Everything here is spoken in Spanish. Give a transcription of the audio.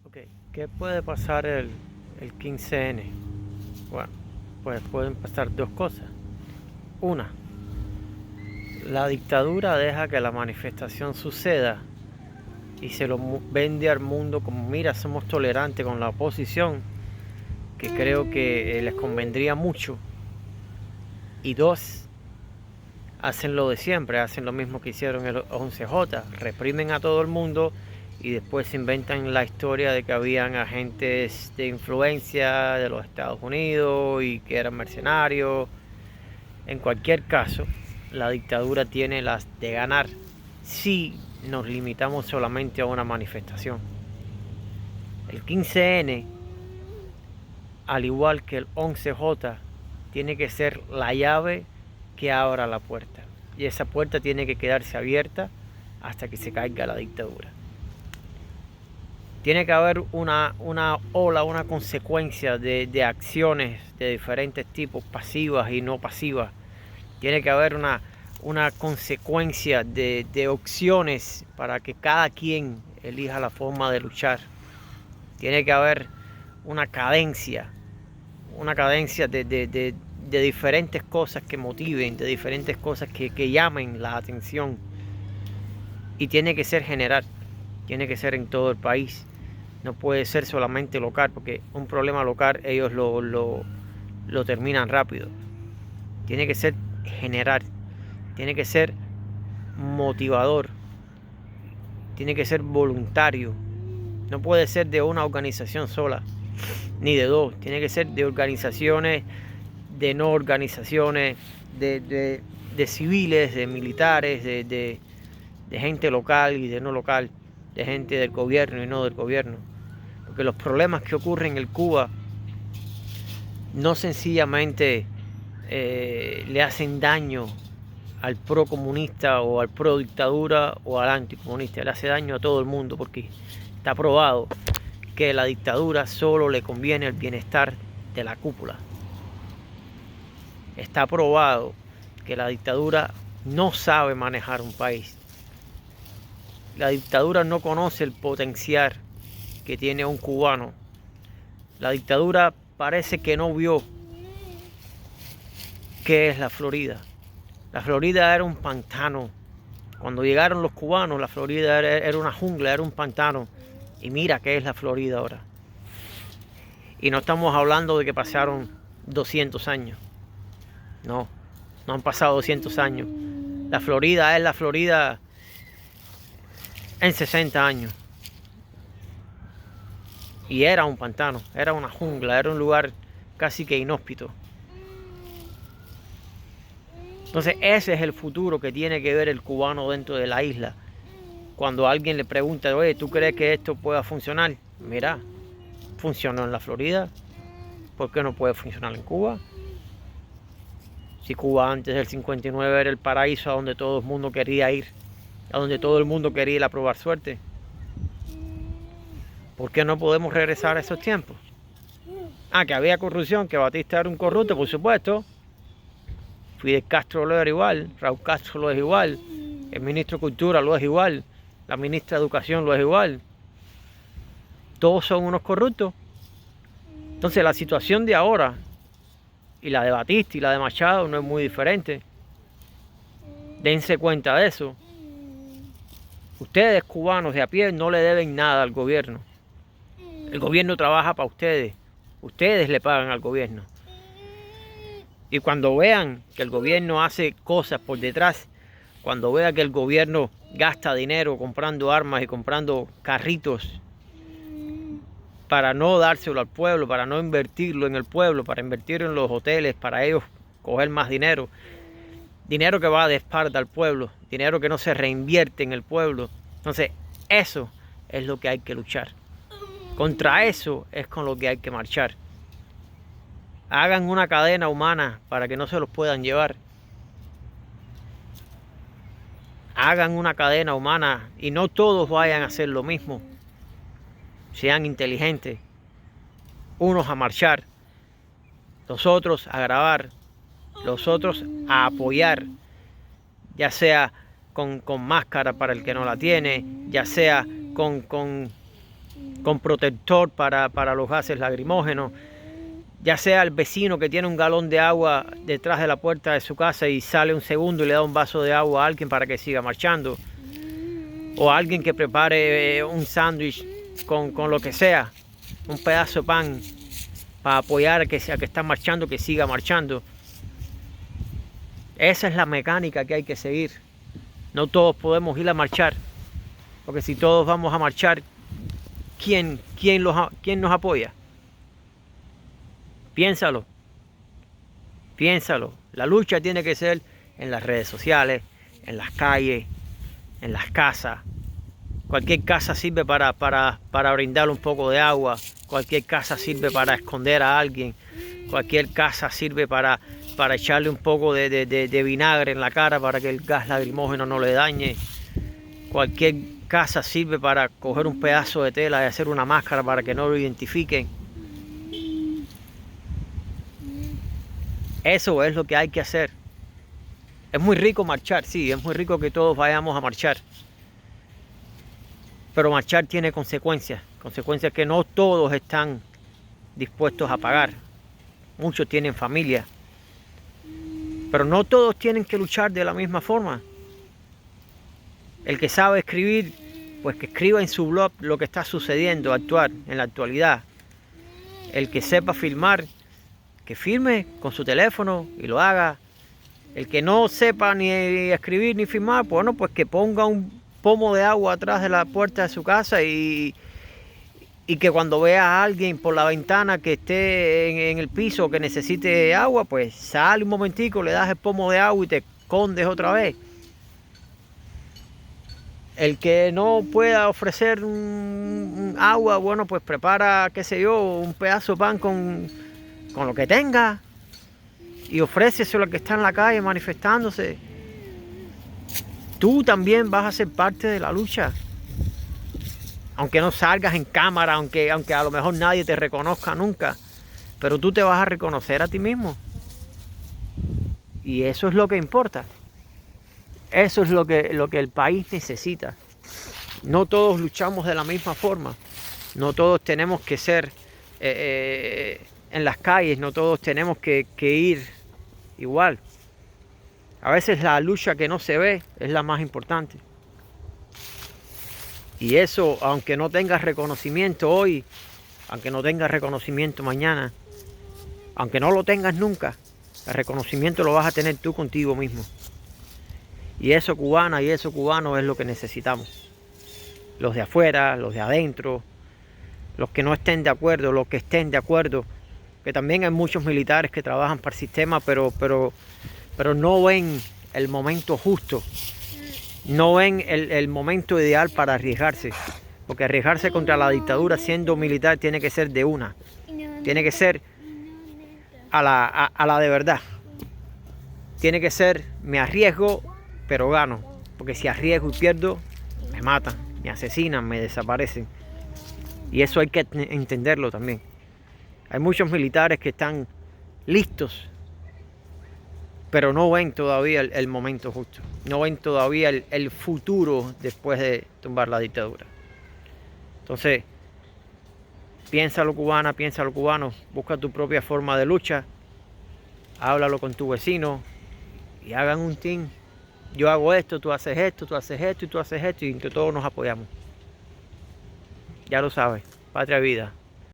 Ok, ¿qué puede pasar el 15N? Bueno, pues pueden pasar dos cosas. Una, la dictadura deja que la manifestación suceda y se lo vende al mundo como, mira, somos tolerantes con la oposición, que creo que les convendría mucho. Y dos, hacen lo de siempre, hacen lo mismo que hicieron el 11J, reprimen a todo el mundo y después inventan la historia de que habían agentes de influencia de los Estados Unidos y que eran mercenarios. En cualquier caso, la dictadura tiene las de ganar si nos limitamos solamente a una manifestación. El 15N, al igual que el 11J, tiene que ser la llave que abra la puerta. Y esa puerta tiene que quedarse abierta hasta que se caiga la dictadura. Tiene que haber una ola, una consecuencia de acciones de diferentes tipos, pasivas y no pasivas. Tiene que haber una consecuencia de opciones para que cada quien elija la forma de luchar. Tiene que haber una cadencia de diferentes cosas que motiven, de diferentes cosas que llamen la atención. Y tiene que ser general, tiene que ser en todo el país. No puede ser solamente local, porque un problema local ellos lo terminan rápido. Tiene que ser general, tiene que ser motivador, tiene que ser voluntario. No puede ser de una organización sola, ni de dos. Tiene que ser de organizaciones, de no organizaciones, de civiles, de militares, de gente local y de no local, de gente del gobierno y no del gobierno. Porque los problemas que ocurren en Cuba no sencillamente le hacen daño al pro comunista o al pro dictadura o al anticomunista, le hace daño a todo el mundo, porque está probado que la dictadura solo le conviene el bienestar de la cúpula. Está probado que la dictadura no sabe manejar un país. La dictadura no conoce el potencial que tiene un cubano. La dictadura parece que no vio qué es la Florida. La Florida era un pantano. Cuando llegaron los cubanos, la Florida era una jungla, era un pantano. Y mira qué es la Florida ahora. Y no estamos hablando de que pasaron 200 años. No, no han pasado 200 años. La Florida es la Florida en 60 años. Y era un pantano, era una jungla, era un lugar casi que inhóspito. Entonces ese es el futuro que tiene que ver el cubano dentro de la isla. Cuando alguien le pregunta, oye, ¿tú crees que esto pueda funcionar? Mira, funcionó en la Florida, ¿por qué no puede funcionar en Cuba? Si Cuba antes del 59 era el paraíso a donde todo el mundo quería ir, a donde todo el mundo quería ir a probar suerte, ¿por qué no podemos regresar a esos tiempos? Ah, que había corrupción, que Batista era un corrupto, por supuesto. Fidel Castro lo era igual, Raúl Castro lo es igual, el ministro de Cultura lo es igual, la ministra de Educación lo es igual. Todos son unos corruptos. Entonces la situación de ahora y la de Batista y la de Machado no es muy diferente. Dense cuenta de eso. Ustedes, cubanos de a pie, no le deben nada al gobierno. El gobierno trabaja para ustedes. Ustedes le pagan al gobierno. Y cuando vean que el gobierno hace cosas por detrás, cuando vean que el gobierno gasta dinero comprando armas y comprando carritos para no dárselo al pueblo, para no invertirlo en el pueblo, para invertirlo en los hoteles, para ellos coger más dinero, dinero que va de espalda al pueblo, dinero que no se reinvierte en el pueblo. Entonces, eso es lo que hay que luchar. Contra eso es con lo que hay que marchar. Hagan una cadena humana para que no se los puedan llevar. Hagan una cadena humana y no todos vayan a hacer lo mismo. Sean inteligentes. Unos a marchar, los otros a grabar, los otros a apoyar, ya sea con máscara para el que no la tiene, ya sea con con protector para los gases lacrimógenos, ya sea el vecino que tiene un galón de agua detrás de la puerta de su casa y sale un segundo y le da un vaso de agua a alguien para que siga marchando, o alguien que prepare un sándwich con lo que sea, un pedazo de pan para apoyar a que está marchando, que siga marchando. Esa es la mecánica que hay que seguir. No todos podemos ir a marchar, porque si todos vamos a marchar, ¿quién nos apoya? Piénsalo. La lucha tiene que ser en las redes sociales, en las calles, en las casas. Cualquier casa sirve para brindar un poco de agua. Cualquier casa sirve para esconder a alguien. Cualquier casa sirve para echarle un poco de vinagre en la cara para que el gas lacrimógeno no le dañe. Cualquier casa sirve para coger un pedazo de tela y hacer una máscara para que no lo identifiquen. Eso es lo que hay que hacer. Es muy rico marchar, sí, es muy rico que todos vayamos a marchar. Pero marchar tiene consecuencias que no todos están dispuestos a pagar. Muchos tienen familia. Pero no todos tienen que luchar de la misma forma. El que sabe escribir, pues que escriba en su blog lo que está sucediendo en la actualidad. El que sepa filmar, que filme con su teléfono y lo haga. El que no sepa ni escribir ni filmar, bueno, pues que ponga un pomo de agua atrás de la puerta de su casa y que cuando vea a alguien por la ventana que esté en el piso que necesite agua, pues sale un momentico, le das el pomo de agua y te escondes otra vez. El que no pueda ofrecer un agua, bueno, pues prepara, qué sé yo, un pedazo de pan con lo que tenga y ofréceselo al que está en la calle manifestándose. Tú también vas a ser parte de la lucha. Aunque no salgas en cámara, aunque a lo mejor nadie te reconozca nunca, pero tú te vas a reconocer a ti mismo. Y eso es lo que importa. Eso es lo que el país necesita. No todos luchamos de la misma forma. No todos tenemos que ser en las calles, no todos tenemos que ir igual. A veces la lucha que no se ve es la más importante. Y eso, aunque no tengas reconocimiento hoy, aunque no tengas reconocimiento mañana, aunque no lo tengas nunca, el reconocimiento lo vas a tener tú contigo mismo. Y eso, cubana y eso, cubano, es lo que necesitamos. Los de afuera, los de adentro, los que no estén de acuerdo, los que estén de acuerdo, que también hay muchos militares que trabajan para el sistema, pero no ven el momento justo, no ven el momento ideal para arriesgarse, porque arriesgarse contra la dictadura siendo militar tiene que ser de una, tiene que ser a la de verdad, tiene que ser me arriesgo pero gano, porque si arriesgo y pierdo me matan, me asesinan, me desaparecen, y eso hay que entenderlo también. Hay muchos militares que están listos, pero no ven todavía el momento justo. No ven todavía el futuro después de tumbar la dictadura. Entonces, piénsalo, cubana, piénsalo, cubano. Busca tu propia forma de lucha. Háblalo con tu vecino y hagan un team. Yo hago esto, tú haces esto, tú haces esto y tú haces esto, y entre todos nos apoyamos. Ya lo sabes, Patria Vida.